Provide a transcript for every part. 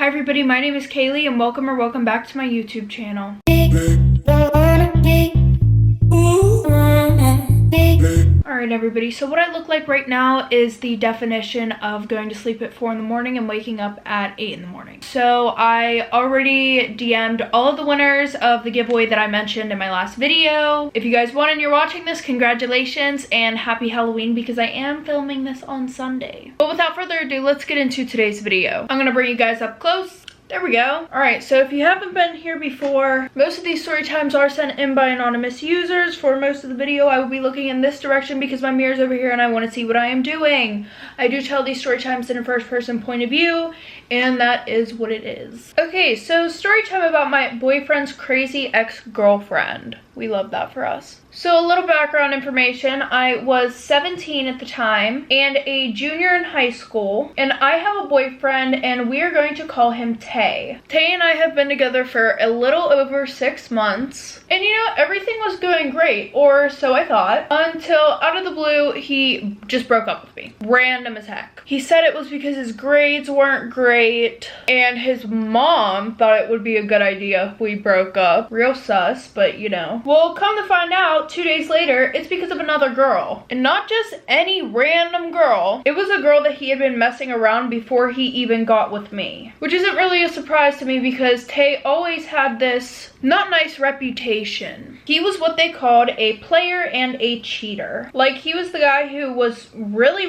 Hi everybody, my name is Kaylee and welcome back to my YouTube channel. Alright everybody, so what I look like right now is the definition of going to sleep at 4 in the morning and waking up at 8 in the morning. So I already DM'd all of the winners of the giveaway that I mentioned in my last video. If you guys won and you're watching this, congratulations and happy Halloween, because I am filming this on Sunday. But without further ado, let's get into today's video. I'm gonna bring you guys up close. There we go. Alright, so if you haven't been here before, most of these story times are sent in by anonymous users. For most of the video, I will be looking in this direction because my mirror's over here and I want to see what I am doing. I do tell these story times in a first person point of view, and that is what it is. Okay, so story time about my boyfriend's crazy ex-girlfriend. We love that for us. So a little background information. I was 17 at the time and a junior in high school, and I have a boyfriend and we are going to call him Tay. Tay and I have been together for a little over 6 months, and you know, everything was going great, or so I thought, until out of the blue he just broke up with me. Random as heck. He said it was because his grades weren't great and his mom thought it would be a good idea if we broke up. Real sus, but you know. Well, come to find out, 2 days later, it's because of another girl. And not just any random girl. It was a girl that he had been messing around before he even got with me. Which isn't really a surprise to me because Tay always had this not nice reputation. He was what they called a player and a cheater. Like, he was the guy who was really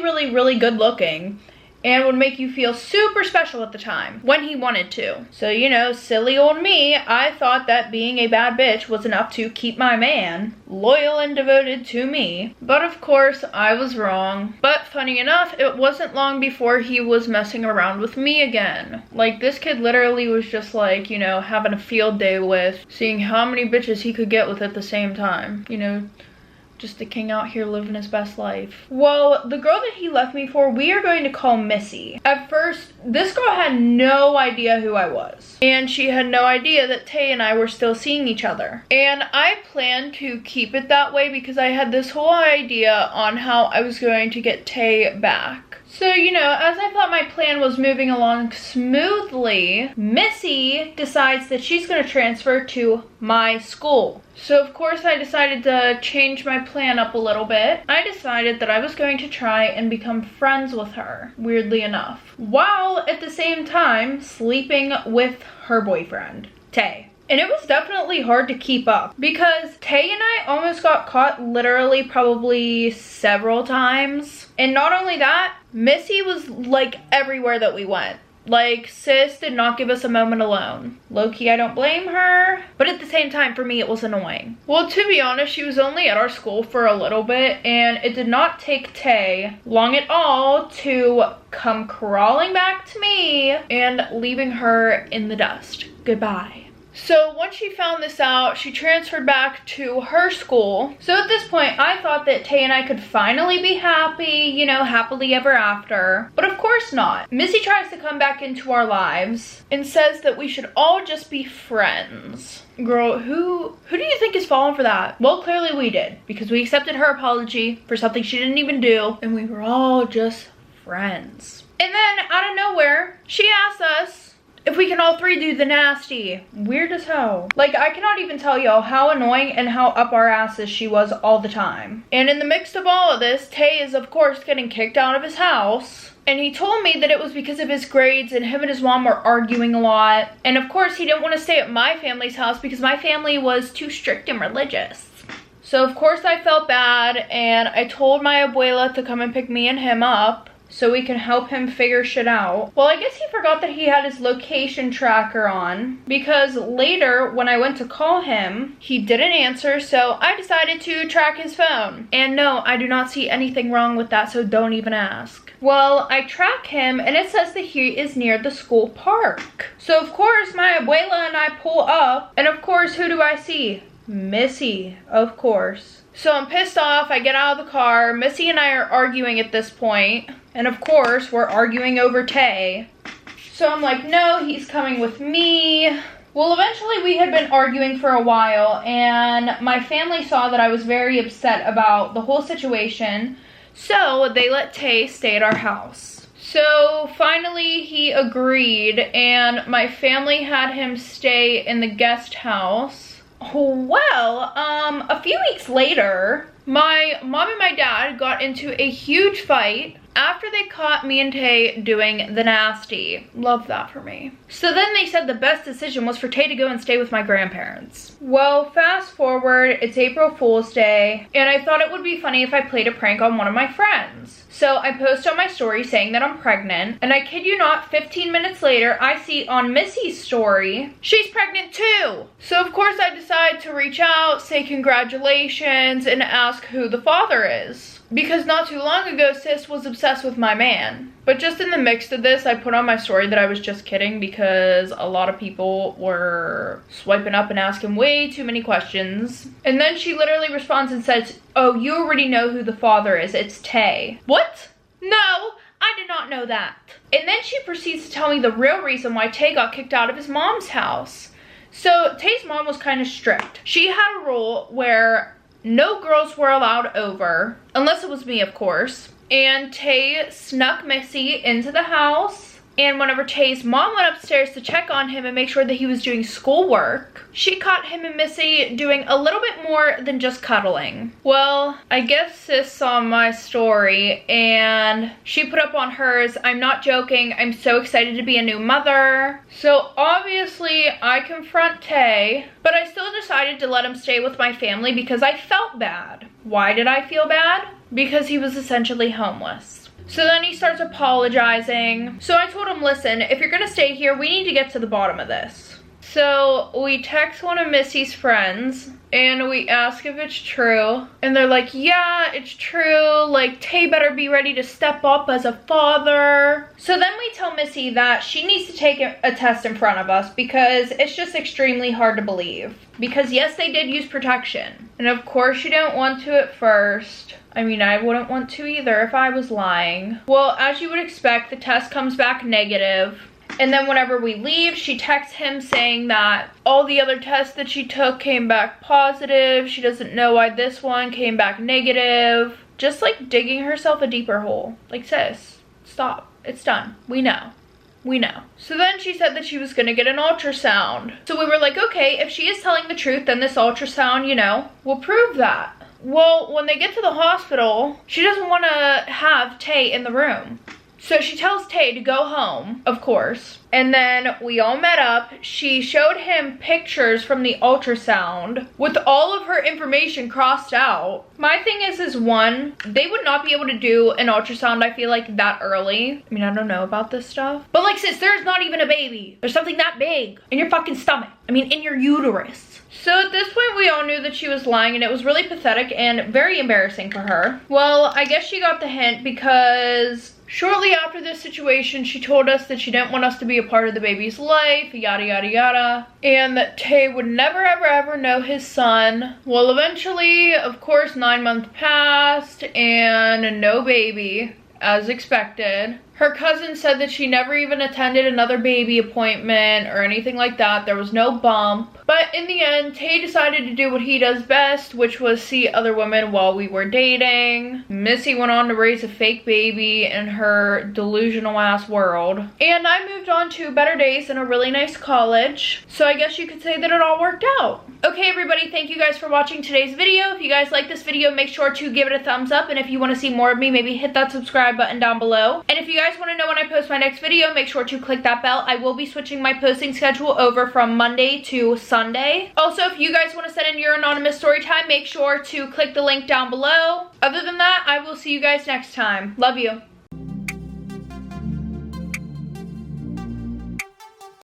good looking and would make you feel super special at the time when he wanted to. So, you know, silly old me, I thought that being a bad bitch was enough to keep my man loyal and devoted to me. But of course, I was wrong. But funny enough, it wasn't long before he was messing around with me again. Like, this kid literally was just like, you know, having a field day with seeing how many bitches he could get with at the same time. You know, just the king out here living his best life. Well, the girl that he left me for, we are going to call Missy. At first, this girl had no idea who I was. And she had no idea that Tay and I were still seeing each other. And I planned to keep it that way because I had this whole idea on how I was going to get Tay back. So, you know, as I thought my plan was moving along smoothly, Missy decides that she's going to transfer to my school. So, of course, I decided to change my plan up a little bit. I decided that I was going to try and become friends with her, weirdly enough, while at the same time sleeping with her boyfriend, Tay. And it was definitely hard to keep up because Tay and I almost got caught literally probably several times. And not only that, Missy was like everywhere that we went. Like, sis did not give us a moment alone. Low-key, I don't blame her, but at the same time, for me, it was annoying. Well, to be honest, she was only at our school for a little bit, and it did not take Tay long at all to come crawling back to me and leaving her in the dust. Goodbye. So once she found this out, she transferred back to her school. So at this point, I thought that Tay and I could finally be happy, you know, happily ever after. But of course not. Missy tries to come back into our lives and says that we should all just be friends. Girl, who do you think is falling for that? Well, clearly we did, because we accepted her apology for something she didn't even do, and we were all just friends. And then, out of nowhere, she asked us if we can all three do the nasty. Weird as hell. Like, I cannot even tell y'all how annoying and how up our asses she was all the time. And in the midst of all of this, Tay is of course getting kicked out of his house. And he told me that it was because of his grades and him and his mom were arguing a lot. And of course he didn't want to stay at my family's house because my family was too strict and religious. So of course I felt bad and I told my abuela to come and pick me and him up so we can help him figure shit out. Well, I guess he forgot that he had his location tracker on, because later when I went to call him, he didn't answer, so I decided to track his phone. And no, I do not see anything wrong with that, so don't even ask. Well, I track him and it says that he is near the school park. So of course my abuela and I pull up, and of course who do I see? Missy, of course. So I'm pissed off, I get out of the car, Missy and I are arguing at this point, and of course we're arguing over Tay. So I'm like, no, he's coming with me. Well, eventually we had been arguing for a while, and my family saw that I was very upset about the whole situation, so they let Tay stay at our house. So So finally he agreed, and my family had him stay in the guest house. Well, a few weeks later, my mom and my dad got into a huge fight after they caught me and Tay doing the nasty. Love that for me. So then they said the best decision was for Tay to go and stay with my grandparents. Well, fast forward, it's April Fool's Day, and I thought it would be funny if I played a prank on one of my friends. So I post on my story saying that I'm pregnant, and I kid you not, 15 minutes later, I see on Missy's story, she's pregnant too. So of course I decide to reach out, say congratulations, and ask who the father is. Because not too long ago, sis was obsessed with my man. But just in the mix of this, I put on my story that I was just kidding because a lot of people were swiping up and asking way too many questions. And then she literally responds and says, oh, you already know who the father is. It's Tay. What? No, I did not know that. And then she proceeds to tell me the real reason why Tay got kicked out of his mom's house. So Tay's mom was kind of strict. She had a rule where no girls were allowed over, unless it was me, of course. And Tay snuck Missy into the house. And whenever Tay's mom went upstairs to check on him and make sure that he was doing schoolwork, she caught him and Missy doing a little bit more than just cuddling. Well, I guess sis saw my story and she put up on hers, I'm not joking, I'm so excited to be a new mother. So obviously I confront Tay, but I still decided to let him stay with my family because I felt bad. Why did I feel bad? Because he was essentially homeless. So then he starts apologizing. So I told him, listen, if you're gonna stay here, we need to get to the bottom of this. So we text one of Missy's friends and we ask if it's true. And they're like, yeah, it's true. Like, Tay better be ready to step up as a father. So then we tell Missy that she needs to take a test in front of us because it's just extremely hard to believe. Because yes, they did use protection. And of course you don't want to at first. I mean, I wouldn't want to either if I was lying. Well, as you would expect, the test comes back negative. And then whenever we leave, she texts him saying that all the other tests that she took came back positive. She doesn't know why this one came back negative. Just like digging herself a deeper hole. Like, sis, stop. It's done. We know. We know. So then she said that she was gonna get an ultrasound. So we were like, okay, if she is telling the truth, then this ultrasound, you know, will prove that. Well, when they get to the hospital, she doesn't want to have Tay in the room. So she tells Tay to go home, of course. And then we all met up. She showed him pictures from the ultrasound with all of her information crossed out. My thing is one, they would not be able to do an ultrasound, I feel like, that early. I mean, I don't know about this stuff. But like, sis, there's not even a baby. There's something that big in your fucking stomach. I mean, in your uterus. So at this point, we all knew that she was lying, and it was really pathetic and very embarrassing for her. Well, I guess she got the hint because shortly after this situation, she told us that she didn't want us to be a part of the baby's life, yada, yada, yada, and that Tay would never, ever, ever know his son. Well, eventually, of course, 9 months passed and no baby, as expected. Her cousin said that she never even attended another baby appointment or anything like that. There was no bump. But in the end, Tay decided to do what he does best, which was see other women while we were dating. Missy went on to raise a fake baby in her delusional ass world. And I moved on to better days in a really nice college. So I guess you could say that it all worked out. Okay, everybody, thank you guys for watching today's video. If you guys like this video, make sure to give it a thumbs up. And if you want to see more of me, maybe hit that subscribe button down below. And if you guys want to know when I post my next video, make sure to click that bell. I will be switching my posting schedule over from Monday to Sunday. Also, if you guys want to send in your anonymous story time, make sure to click the link down below. Other than that, I will see you guys next time. Love you.